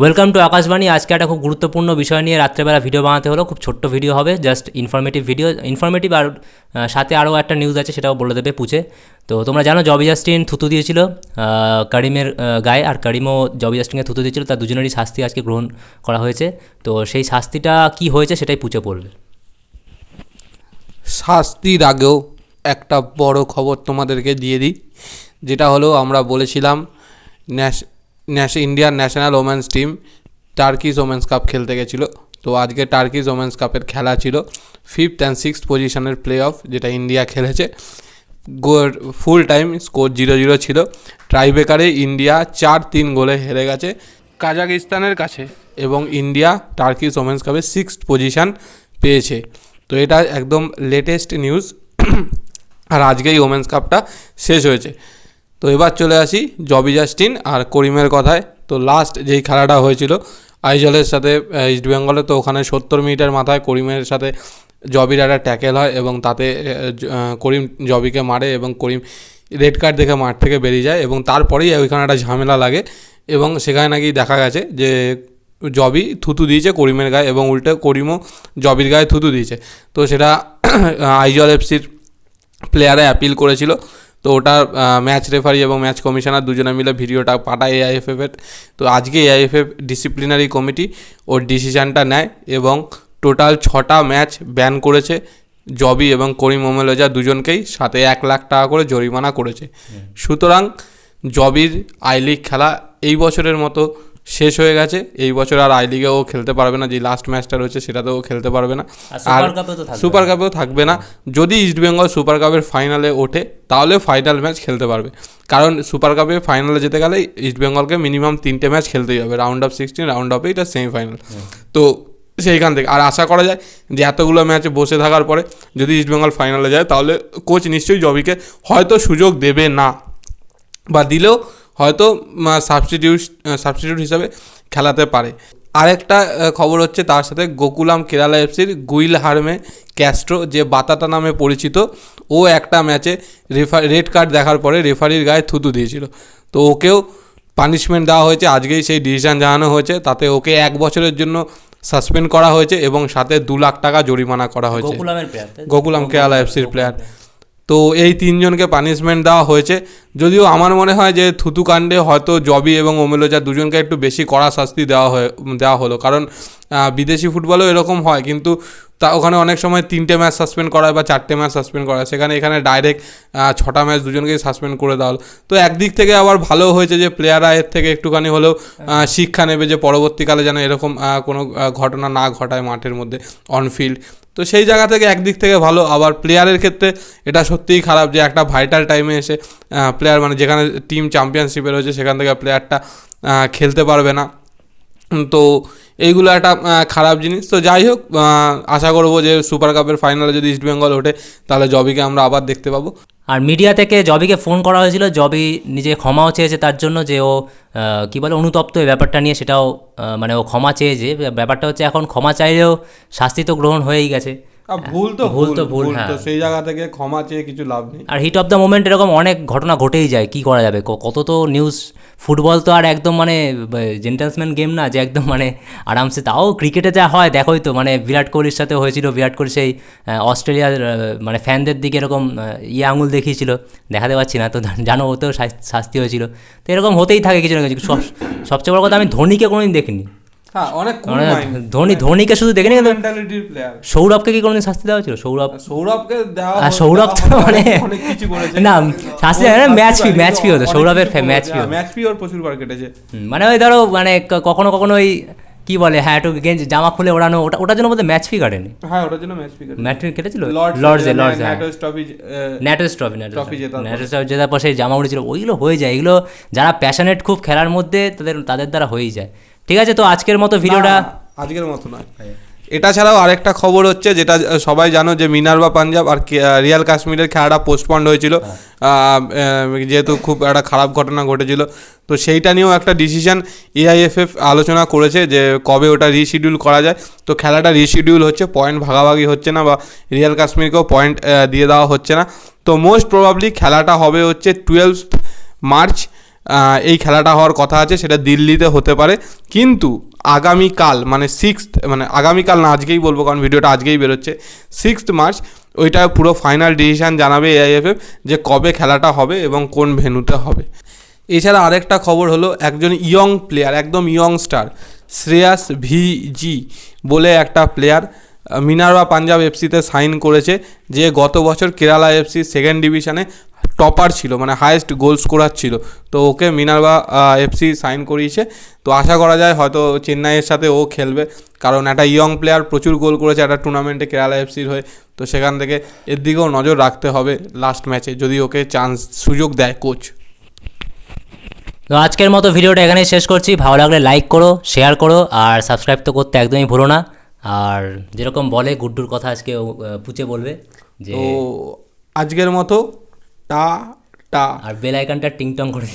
Welcome to Akashvani. আজকে একটা খুব গুরুত্বপূর্ণ বিষয় নিয়ে রাত্রেবেলা ভিডিও বানাতে হলো। খুব ছোট্ট ভিডিও হবে, জাস্ট ইনফরমেটিভ ভিডিও। ইনফরমেটিভ আর সাথে আরও একটা নিউজ আছে, সেটাও বলে দেবে পুছে। তো তোমরা জানো জবি জাস্টিন থুতু দিয়েছিল করিমের গায়ে, আর করিমও জবি জাস্টিনকে থুতু দিয়েছিল। তার দুজনেরই শাস্তি আজকে গ্রহণ করা হয়েছে। তো সেই শাস্তিটা কি হয়েছে সেটাই পুছে পড়বে। শাস্তির আগেও একটা বড় খবর তোমাদেরকে দিয়ে দিই, যেটা হলো আমরা বলেছিলাম Indian national women's team Turkish women's cup খেলতে গেছিলো। তো আজকে টার্কিশ ওমেন্স কাপের খেলা ছিল 5th and 6th পজিশনের প্লে অফ, যেটা ইন্ডিয়া খেলেছে। ফুল টাইম স্কোর 0-0 ছিল। ট্রাইব্রেকারে ইন্ডিয়া 4-3 গোলে হেরে গেছে কাজাকিস্তানের কাছে, এবং ইন্ডিয়া টার্কিশ ওমেন্স কাপে 6th পজিশন পেয়েছে। তো এটা একদম লেটেস্ট নিউজ। আর আজকেই ওমেন্স কাপটা শেষ হয়েছে। তো এবার চলে আসি জবি জাস্টিন আর করিমের কথায়। তো লাস্ট যেই খেলাটা হয়েছিল আইজলের সাথে ইস্টবেঙ্গলে, তো ওখানে 70 মিনিটের মাথায় করিমের সাথে জবির একটা ট্যাকেল হয়, এবং তাতে করিম জবিকে মারে, এবং করিম রেড কার্ড দেখে মাঠ থেকে বেরিয়ে যায়। এবং তারপরেই ওইখানে একটা ঝামেলা লাগে, এবং সেখানে নাকি দেখা গেছে যে জবি থুতু দিয়েছে করিমের গায়ে, এবং উল্টে করিমও জবির গায়ে থুতু দিয়েছে। তো সেটা আইজল এফসির প্লেয়ারে অ্যাপিল করেছিল। তো ওটা ম্যাচ রেফারি এবং ম্যাচ কমিশনার দুজনে মিলে ভিডিওটা পাঠায় এআইএফএফের। তো আজকে এআইএফএফ ডিসিপ্লিনারি কমিটি ওর ডিসিশানটা নেয়, এবং টোটাল 6টা ম্যাচ ব্যান করেছে জবি এবং করিম ওমেলজা দুজনকেই, সাথে 1 লাখ টাকা করে জরিমানা করেছে। সুতরাং জবির আই লিগ খেলা এই বছরের মতো শেষ হয়ে গেছে। এই বছর আর আই লিগেও খেলতে পারবে না, যে লাস্ট ম্যাচটা রয়েছে সেটাতেও খেলতে পারবে না, আর সুপার কাপেও থাকবে না। যদি ইস্টবেঙ্গল সুপার কাপের ফাইনালে ওঠে তাহলে ফাইনাল ম্যাচ খেলতে পারবে, কারণ সুপার কাপে ফাইনালে যেতে গেলে ইস্টবেঙ্গলকে মিনিমাম 3টে ম্যাচ খেলতেই হবে, রাউন্ড অফ 16, রাউন্ড অফ 8 আর সেমিফাইনাল। তো সেইখান থেকে আর আশা করা যায় যে এতগুলো ম্যাচে বসে থাকার পরে যদি ইস্টবেঙ্গল ফাইনালে যায়, তাহলে কোচ নিশ্চয়ই জবিকে হয়তো সুযোগ দেবে না, বা দিলেও হয়তো সাবস্টিটিউট হিসাবে খেলাতে পারে। আরেকটা খবর হচ্ছে তার সাথে গোকুলাম কেরালা এফসির গুইলহার্মে ক্যাস্ট্রো, যে বাতাতা নামে পরিচিত, ও একটা ম্যাচে রেড কার্ড দেখার পরে রেফারির গায়ে থুতু দিয়েছিল। তো ওকেও পানিশমেন্ট দেওয়া হয়েছে, আজকেই সেই ডিসিশন জানানো হয়েছে। তাতে ওকে 1 বছরের জন্য সাসপেন্ড করা হয়েছে, এবং সাথে 2 লাখ টাকা জরিমানা করা হয়েছে। গোকুলাম কেরালা এফসির প্লেয়ার। তো এই 3জনকে পানিশমেন্ট দেওয়া হয়েছে। যদিও আমার মনে হয় যে থুতু কাণ্ডে হয়তো জবি এবং ওমেলজা দুজনকে একটু বেশি কড়া শাস্তি দেওয়া হলো, কারণ বিদেশি ফুটবলেও এরকম হয়, কিন্তু ওখানে অনেক সময় 3টে ম্যাচ সাসপেন্ড করা হয় বা 4টে ম্যাচ সাসপেন্ড করা হয়, এখানে ডাইরেক্ট 6টা ম্যাচ দুজনকেই সাসপেন্ড করে দেওয়া হলো। তো একদিক থেকে আবার ভালো হয়েছে যে প্লেয়াররা এর থেকে একটুখানি হলেও শিক্ষা নেবে, যে পরবর্তীকালে যেন এরকম কোনো ঘটনা না ঘটায় মাঠের মধ্যে অনফিল্ড। তো সেই জায়গা থেকে একদিক থেকে ভালো। আবার প্লেয়ারের ক্ষেত্রে এটা সত্যিই খারাপ যে একটা ভাইটাল টাইমে এসে প্লেয়ার, মানে যেখানে টিম চ্যাম্পিয়নশিপে রয়েছে সেখান থেকে প্লেয়ারটা খেলতে পারবে না। তো এইগুলো একটা খারাপ জিনিস। তো যাই হোক, আশা করবো যে সুপার কাপের ফাইনালে যদি ইস্টবেঙ্গল ওঠে তাহলে জবিকে আমরা আবার দেখতে পাবো। আর মিডিয়া থেকে জবিকে ফোন করা হয়েছিল, জবি নিজে ক্ষমাও চেয়েছে তার জন্য, যে ও কী বলে অনুতপ্ত এই ব্যাপারটা নিয়ে, সেটাও মানে ও ক্ষমা চেয়েছে। ব্যাপারটা হচ্ছে এখন ক্ষমা চাইলেও শাস্তি তো গ্রহণ হয়েই গেছে। ভুল তো সেই জায়গা থেকে ক্ষমা চেয়ে কিছু লাভ নেই। আর হিট অফ দ্য মোমেন্ট এরকম অনেক ঘটনা ঘটেই যায়, কি করা যাবে। কত তো নিউজ, ফুটবল তো আর একদম মানে জেন্টলসম্যান গেম না যে একদম মানে আরামসে। তাও ক্রিকেটে যা হয় দেখোই তো, মানে বিরাট কোহলির সাথে হয়েছিল। বিরাট কোহলি সেই অস্ট্রেলিয়ার মানে ফ্যানদের দিকে এরকম আঙুল দেখিয়েছিল, দেখাতে পারছি না, তো জানো ওতেও শাস্তি হয়েছিল। তো এরকম হতেই থাকে কিছু না কিছু। সবচেয়ে বড় কথা, আমি ধোনিকে কোনোদিন দেখিনি। ধোনিকে শুধু দেখিনি, সৌরভকে কি কোনোদিন শাস্তি দেওয়া হয়েছিল? সৌরভ তো মানে না শাস্তি দেয় না, ম্যাচ ফি হতো সৌরভের, ম্যাচ ফি ওর প্রচুরবার কেটেছে। মানে ওই ধরো মানে কখনো কখনো ওই কি বলে, হ্যাঁ একটু গেঞ্জি জামা খুলে ওড়ানো, ওটার জন্য বোধহয় ম্যাচ ফি কাটেনি। হ্যাঁ, ওটার জন্য ম্যাচ ফি কেটেছিল লর্ডসে ন্যাটোস ট্রফি জেতার পর সেই জামা উড়েছিল। ওইগুলো হয়ে যায়, এগুলো যারা প্যাশনেট খুব খেলার মধ্যে তাদের দ্বারা হয়েই যায়। ঠিক আছে, তো আজকের মতো ভিডিওটা আজকের মতো নয়। এটা ছাড়াও আরেকটা খবর হচ্ছে, যেটা সবাই জানো, যে মিনার্ভা পাঞ্জাব আর রিয়াল কাশ্মীরের খেলাটা পোস্টপন্ড হয়েছিল, যেহেতু খুব একটা খারাপ ঘটনা ঘটেছিল। তো সেইটা নিয়েও একটা ডিসিশন এআইএফএফ আলোচনা করেছে যে কবে ওটা রিশিডিউল করা যায়। তো খেলাটা রিশিডিউল হচ্ছে, পয়েন্ট ভাগাভাগি হচ্ছে না, বা রিয়াল কাশ্মীরকেও পয়েন্ট দিয়ে দেওয়া হচ্ছে না। তো মোস্ট প্রবাবলি খেলাটা হবে হচ্ছে 12 মার্চ এই খেলাটা হওয়ার কথা আছে, সেটা দিল্লিতে হতে পারে। কিন্তু আগামীকাল মানে আগামীকাল না, আজকেই বলবো কারণ ভিডিওটা আজকেই বেরোচ্ছে, 6 মার্চ ওইটা পুরো ফাইনাল ডিসিশান জানাবে AIFF যে কবে খেলাটা হবে এবং কোন ভেন্যুতে হবে। এছাড়া আরেকটা খবর হলো, একজন ইয়ং প্লেয়ার, একদম ইয়ং স্টার, শ্রেয়াস ভিজি বলে একটা প্লেয়ার মিনার্ভা পাঞ্জাব এফসিতে সাইন করেছে, যে গত বছর কেরালা এফসি সেকেন্ড ডিভিশনে টপার ছিল, মানে হায়েস্ট গোল স্কোরার ছিল। তো ওকে মিনার্ভা এফসি সাইন করিয়েছে। তো আশা করা যায় হয়তো চেন্নাইয়ের সাথে ও খেলবে, কারণ একটা ইয়ং প্লেয়ার প্রচুর গোল করেছে একটা টুর্নামেন্টে কেরালা এফসির হয়ে। তো সেখান থেকে এর দিকেও নজর রাখতে হবে লাস্ট ম্যাচে, যদি ওকে সুযোগ দেয় কোচ। তো আজকের মতো ভিডিওটা এখানেই শেষ করছি। ভালো লাগলে লাইক করো, শেয়ার করো, আর সাবস্ক্রাইব তো করতে একদমই ভুলো না। আর যেরকম বলে গুড্ডুর কথা আজকে পুচে বলবে যে তো আজকের মতো টা টা, আর বেল আইকনটা টিংটং করে